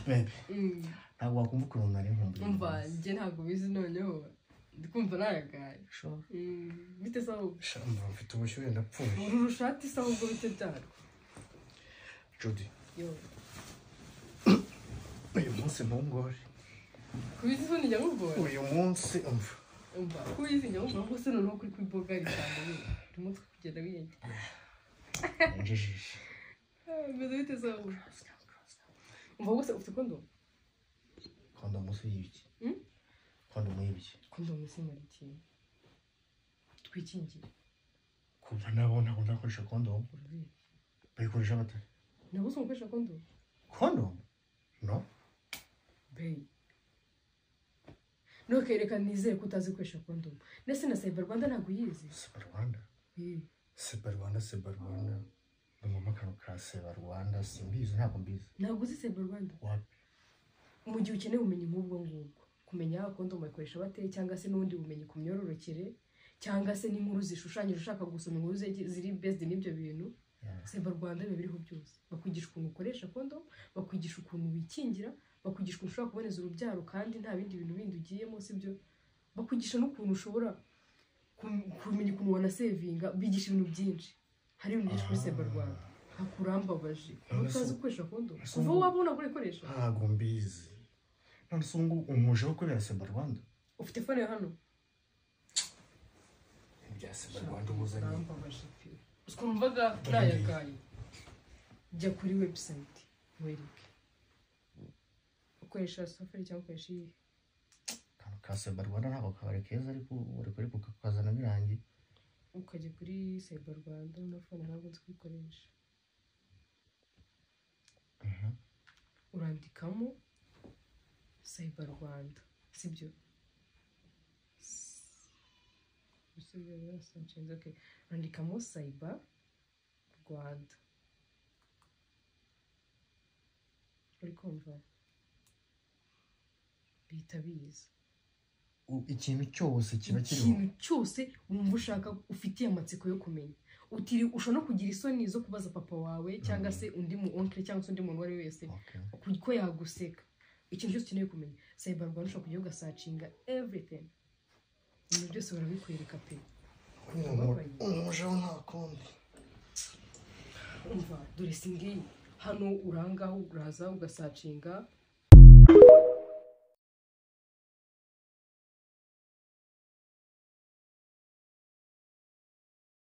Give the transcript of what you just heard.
baby ntabwo wakumva ukuntu nari nkumbuye umva njye ntabwo bizi noneho ndikumva naragaye sure bite sawa shamba mfite ubushyuhe ndapfuye uru rushati sawa ubwo bite byaro Jody yo uyu munsi ntungore kubizi so nijya ngubora uyu munsi umva kubizi njya ngubora ko se noneho kuri kwibogari cyane umutwe kugenda wiyenge njijije meze bite sawa umva wose ufite kondomu kondomu se y'ibiki kondomu y'ibiki kondomu se mariti twikingire kuva nabona ko ndakoresha kondomu bayikoresha bate nabo se ukoresha kondomu no Bey. No kereka nizere ko utazi kwesha kondomu. Nese na Cyber Rwanda ntago yizi. Cyber Rwanda. Cyber Rwanda. Mama kano ka Cyber Rwanda simbizi ntabwo mbizi. Ntago uzi Cyber Rwanda. Wapi? Mu gihe ukeneye ubumenyi nk'ubwo ngubwo. Kumenya kondomu bayikoresha bate cyangwa se n'ubundi bumenyi ku myororokere cyangwa se n'inkuru zishushanyije ushaka gusoma inkuru ziri based n'ibyo bintu. Cyber Rwanda biriho byose. Bakwigisha ukuntu ukoresha kondomu, bakwigisha ukuntu wikingira, bakwigisha ukuntu ushobora kuboneza urubyaro kandi nta bindi bintu bindi ugiyemo sibyo bakwigisha n'ukuntu ushobora kumenya ukuntu wanasevinga bigisha ibintu byinshi hari ibintu byinshi kuri Cyber Rwanda hakurambabaje utazi gukoresha kondomu kuva wabona gukoresha ntago mbizi none se ngo umuje wo kubera Cyber Rwanda ufite phone hano ibya Cyber Rwanda ubuzanye harambabaje uskumvaga nayagaye jya kuri website wereke ukoresha Safari cyangwa ukoresha iyi ka Cyber Rwanda ntabwo kabari keza ariko uri kuri kukazana birangi ukajya kuri Cyber Rwanda na phone ntabwo nzi kwikoresha urandikamo Cyber Rwanda sibyo urandikamo Cyber Rwanda uri kumva bihita biza ikintu cyose kiba kiriho ikintu cyose wumva ushaka ufitiye amatsiko yo kumenya utiri ushobora no kugira isoni zo kubaza papa wawe cyangwa se undi mu oncle cyangwa se undi muntu wari wese ko yaguseka ikintu cyose ukeneye kumenya Cyber Rwanda ushobora kujya ugasacinga everything ibintu byose barabikwereka pe umuje nta kundi umva dore singiyi hano urangaho uraza ugasacinga